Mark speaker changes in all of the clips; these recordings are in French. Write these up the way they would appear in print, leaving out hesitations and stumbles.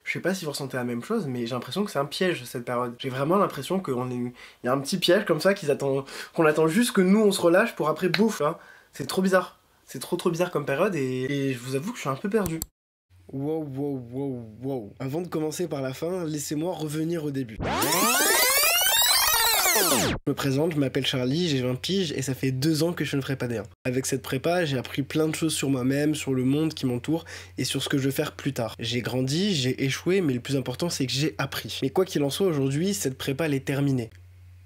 Speaker 1: Je sais pas si vous ressentez la même chose, mais j'ai l'impression que c'est un piège cette période. J'ai vraiment l'impression il y a un petit piège comme ça qu'on attend juste que nous on se relâche pour après bouffe. C'est trop bizarre. C'est trop bizarre comme période et je vous avoue que je suis un peu perdu. Wow, wow, wow, wow. Avant de commencer par la fin, laissez-moi revenir au début. Je me présente, je m'appelle Charlie, j'ai 20 piges et ça fait 2 ans que je ne ferai pas d'air. Avec cette prépa, j'ai appris plein de choses sur moi-même, sur le monde qui m'entoure et sur ce que je veux faire plus tard. J'ai grandi, j'ai échoué, mais le plus important c'est que j'ai appris. Mais quoi qu'il en soit, aujourd'hui, cette prépa elle est terminée.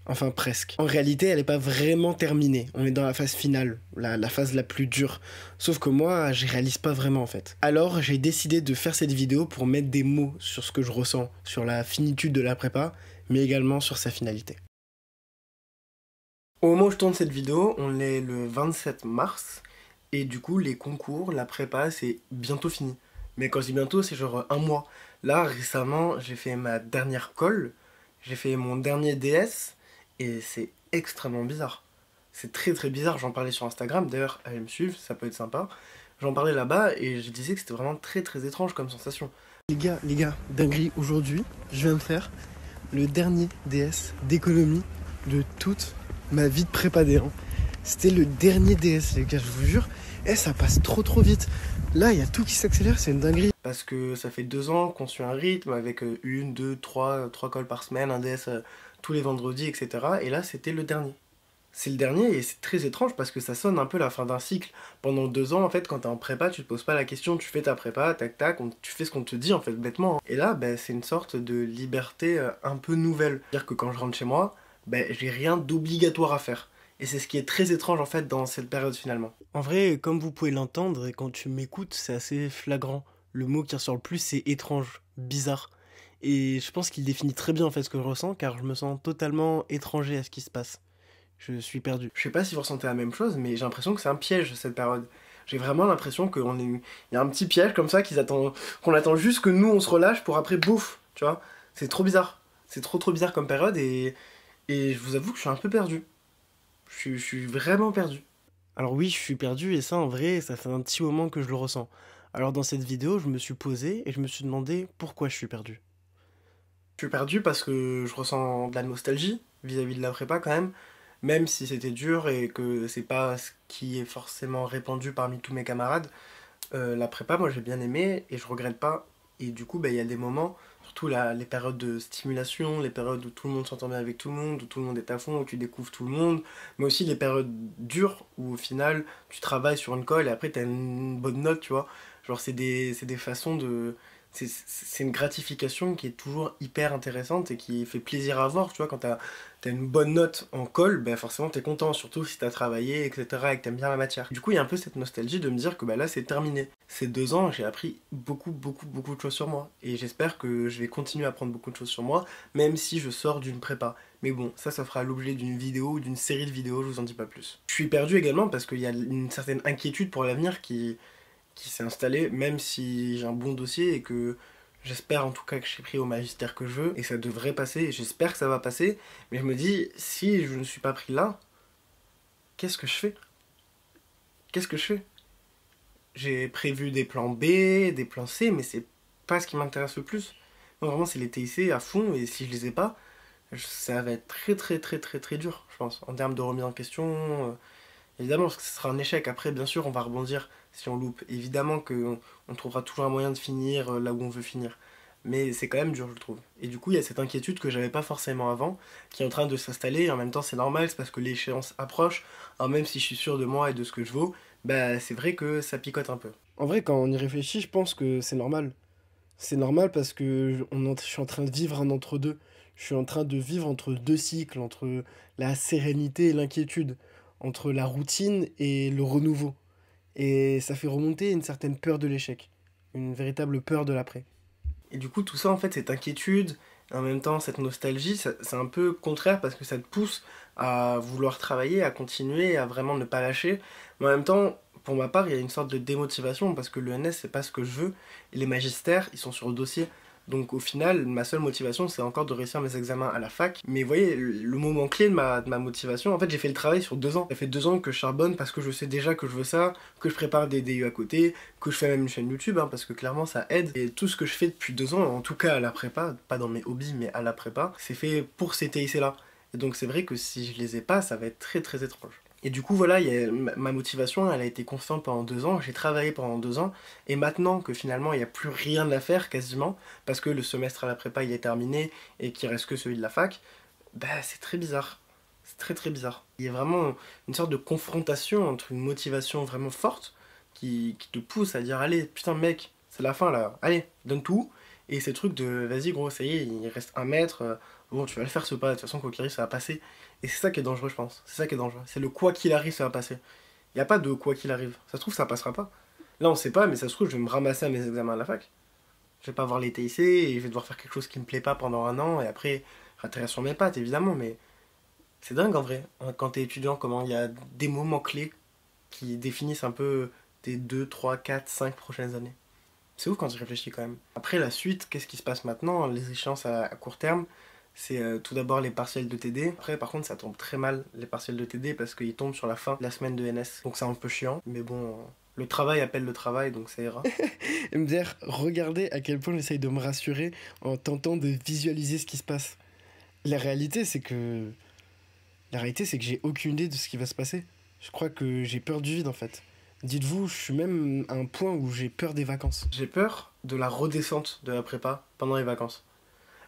Speaker 1: Enfin presque. En réalité, elle n'est pas vraiment terminée. On est dans la phase finale, la phase la plus dure. Sauf que moi, je réalise pas vraiment en fait. Alors, j'ai décidé de faire cette vidéo pour mettre des mots sur ce que je ressens, sur la finitude de la prépa, mais également sur sa finalité. Au moment où je tourne cette vidéo, on est le 27 mars, et du coup, les concours, la prépa, c'est bientôt fini. Mais quand je dis bientôt, c'est genre un mois. Là, récemment, j'ai fait ma dernière colle, j'ai fait mon dernier DS, et c'est extrêmement bizarre. C'est très bizarre, j'en parlais sur Instagram, d'ailleurs, allez me suivre, ça peut être sympa. J'en parlais là-bas, et je disais que c'était vraiment très étrange comme sensation. Les gars, dinguerie, aujourd'hui, je viens de faire le dernier DS d'économie de toute ma vie de prépa D1. C'était le dernier DS, les gars, je vous jure. Et ça passe trop vite. Là, il y a tout qui s'accélère, c'est une dinguerie. Parce que ça fait 2 ans qu'on suit un rythme avec une, deux, trois calls par semaine, un DS tous les vendredis, etc. Et là, c'était le dernier. C'est le dernier et c'est très étrange parce que ça sonne un peu la fin d'un cycle. Pendant 2 ans, en fait, quand t'es en prépa, tu te poses pas la question, tu fais ta prépa, tac, tu fais ce qu'on te dit, en fait, bêtement. Et là, bah, c'est une sorte de liberté un peu nouvelle. C'est-à-dire que quand je rentre chez moi, bah, j'ai rien d'obligatoire à faire. Et c'est ce qui est très étrange, en fait, dans cette période, finalement. En vrai, comme vous pouvez l'entendre, et quand tu m'écoutes, c'est assez flagrant. Le mot qui ressort le plus, c'est étrange, bizarre. Et je pense qu'il définit très bien, en fait, ce que je ressens, car je me sens totalement étranger à ce qui se passe. Je suis perdu. Je sais pas si vous ressentez la même chose, mais j'ai l'impression que c'est un piège cette période. J'ai vraiment l'impression il y a un petit piège comme ça qu'on attend juste que nous on se relâche pour après bouffe, tu vois. C'est trop bizarre. C'est trop bizarre comme période et je vous avoue que je suis un peu perdu. Je suis vraiment perdu. Alors oui, je suis perdu et ça en vrai, ça fait un petit moment que je le ressens. Alors dans cette vidéo, je me suis posé et je me suis demandé pourquoi je suis perdu. Je suis perdu parce que je ressens de la nostalgie vis-à-vis de la prépa quand même si c'était dur et que c'est pas ce qui est forcément répandu parmi tous mes camarades. La prépa, moi j'ai bien aimé et je regrette pas. Et du coup, bah, il y a des moments, surtout les périodes de stimulation, les périodes où tout le monde s'entend bien avec tout le monde, où tout le monde est à fond, où tu découvres tout le monde, mais aussi les périodes dures où au final tu travailles sur une colle et après t'as une bonne note, tu vois. Genre c'est des façons de... C'est une gratification qui est toujours hyper intéressante et qui fait plaisir à voir, tu vois, quand t'as une bonne note en colle, bah forcément t'es content, surtout si t'as travaillé, etc., et que t'aimes bien la matière. Du coup, il y a un peu cette nostalgie de me dire que bah là c'est terminé. Ces 2 ans, j'ai appris beaucoup de choses sur moi, et j'espère que je vais continuer à apprendre beaucoup de choses sur moi, même si je sors d'une prépa. Mais bon, ça fera l'objet d'une vidéo ou d'une série de vidéos, je vous en dis pas plus. Je suis perdu également parce qu'il y a une certaine inquiétude pour l'avenir qui s'est installé, même si j'ai un bon dossier et que j'espère en tout cas que j'ai pris au magistère que je veux, et ça devrait passer, et j'espère que ça va passer, mais je me dis, si je ne suis pas pris là, qu'est-ce que je fais? Qu'est-ce que je fais? J'ai prévu des plans B, des plans C, mais c'est pas ce qui m'intéresse le plus. Moi vraiment c'est les TIC à fond, et si je les ai pas, ça va être très dur, je pense, en termes de remise en question. Évidemment, parce que ce sera un échec. Après, bien sûr, on va rebondir si on loupe. Évidemment qu'on trouvera toujours un moyen de finir là où on veut finir. Mais c'est quand même dur, je trouve. Et du coup, il y a cette inquiétude que j'avais pas forcément avant, qui est en train de s'installer. Et en même temps, c'est normal, c'est parce que l'échéance approche. Alors même si je suis sûr de moi et de ce que je vaux, bah c'est vrai que ça picote un peu. En vrai, quand on y réfléchit, je pense que c'est normal. C'est normal parce que je suis en train de vivre un entre-deux. Je suis en train de vivre entre 2 cycles, entre la sérénité et l'inquiétude, entre la routine et le renouveau. Et ça fait remonter une certaine peur de l'échec, une véritable peur de l'après. Et du coup, tout ça, en fait, cette inquiétude, en même temps, cette nostalgie, c'est un peu contraire parce que ça te pousse à vouloir travailler, à continuer, à vraiment ne pas lâcher. Mais en même temps, pour ma part, il y a une sorte de démotivation parce que le NS, c'est pas ce que je veux. Et les magistères, ils sont sur le dossier. Donc au final, ma seule motivation, c'est encore de réussir mes examens à la fac. Mais vous voyez, le moment clé de ma motivation, en fait, j'ai fait le travail sur 2 ans. Ça fait 2 ans que je charbonne parce que je sais déjà que je veux ça, que je prépare des DU à côté, que je fais même une chaîne YouTube, hein, parce que clairement ça aide. Et tout ce que je fais depuis 2 ans, en tout cas à la prépa, pas dans mes hobbies, mais à la prépa, c'est fait pour ces TIC-là. Et donc c'est vrai que si je les ai pas, ça va être très très étrange. Et du coup, voilà, ma motivation, elle a été constante pendant 2 ans, j'ai travaillé pendant 2 ans, et maintenant que finalement il n'y a plus rien à faire quasiment, parce que le semestre à la prépa il est terminé et qu'il reste que celui de la fac, bah c'est très bizarre. C'est très très bizarre. Il y a vraiment une sorte de confrontation entre une motivation vraiment forte qui te pousse à dire allez, putain mec, c'est la fin là, allez, donne tout, et ces trucs de vas-y gros, ça y est, il reste 1 mètre, bon tu vas le faire ce pas, de toute façon quoi qu'il arrive ça va passer. Et c'est ça qui est dangereux, je pense. C'est ça qui est dangereux. C'est le quoi qu'il arrive, ça va passer. Il n'y a pas de quoi qu'il arrive. Ça se trouve, ça passera pas. Là, on sait pas, mais ça se trouve, je vais me ramasser à mes examens à la fac. Je vais pas avoir les TIC et je vais devoir faire quelque chose qui me plaît pas pendant 1 an et après, ratterrir sur mes pattes, évidemment. Mais c'est dingue en vrai. Quand t'es étudiant, comment il y a des moments clés qui définissent un peu tes 2, 3, 4, 5 prochaines années. C'est ouf quand tu réfléchis quand même. Après, la suite, qu'est-ce qui se passe maintenant? Les échéances à court terme, c'est tout d'abord les partiels de TD. Après, par contre, ça tombe très mal, les partiels de TD, parce qu'ils tombent sur la fin de la semaine de NS. Donc c'est un peu chiant, mais bon, le travail appelle le travail, donc ça ira.
Speaker 2: MDR, regardez à quel point j'essaye de me rassurer en tentant de visualiser ce qui se passe. La réalité, c'est que... La réalité, c'est que j'ai aucune idée de ce qui va se passer. Je crois que j'ai peur du vide, en fait. Dites-vous, je suis même à un point où j'ai peur des vacances.
Speaker 1: J'ai peur de la redescente de la prépa pendant les vacances.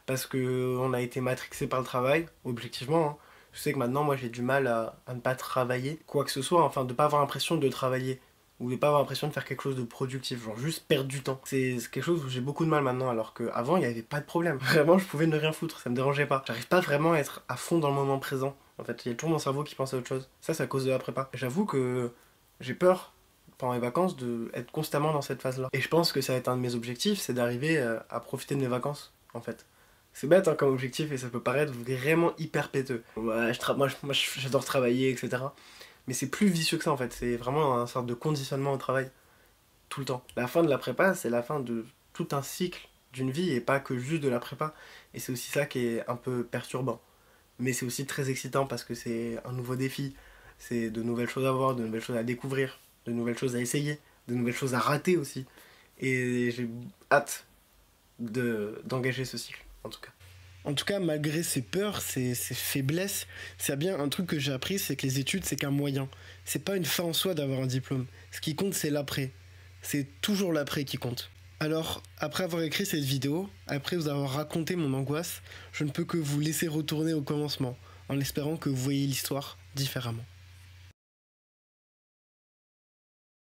Speaker 1: Parce que on a été matrixé par le travail, objectivement. Hein. Je sais que maintenant, moi, j'ai du mal à ne pas travailler, quoi que ce soit, enfin, de pas avoir l'impression de travailler. Ou de pas avoir l'impression de faire quelque chose de productif, genre juste perdre du temps. C'est quelque chose où j'ai beaucoup de mal maintenant, alors qu'avant, il n'y avait pas de problème. Vraiment, je pouvais ne rien foutre, ça me dérangeait pas. J'arrive pas vraiment à être à fond dans le moment présent. En fait, il y a toujours mon cerveau qui pense à autre chose. Ça, c'est à cause de la prépa. J'avoue que j'ai peur, pendant les vacances, d'être constamment dans cette phase-là. Et je pense que ça va être un de mes objectifs, c'est d'arriver à profiter de mes vacances, en fait. C'est bête hein, comme objectif et ça peut paraître vraiment hyper péteux. Ouais, moi j'adore travailler, etc. Mais c'est plus vicieux que ça en fait, c'est vraiment un sorte de conditionnement au travail, tout le temps. La fin de la prépa, c'est la fin de tout un cycle d'une vie et pas que juste de la prépa. Et c'est aussi ça qui est un peu perturbant. Mais c'est aussi très excitant parce que c'est un nouveau défi, c'est de nouvelles choses à voir, de nouvelles choses à découvrir, de nouvelles choses à essayer, de nouvelles choses à rater aussi. Et j'ai hâte d'engager ce cycle, en tout cas.
Speaker 2: En tout cas, malgré ses peurs, ses faiblesses, c'est bien un truc que j'ai appris, c'est que les études, c'est qu'un moyen. C'est pas une fin en soi d'avoir un diplôme. Ce qui compte, c'est l'après. C'est toujours l'après qui compte. Alors, après avoir écrit cette vidéo, après vous avoir raconté mon angoisse, je ne peux que vous laisser retourner au commencement, en espérant que vous voyez l'histoire différemment.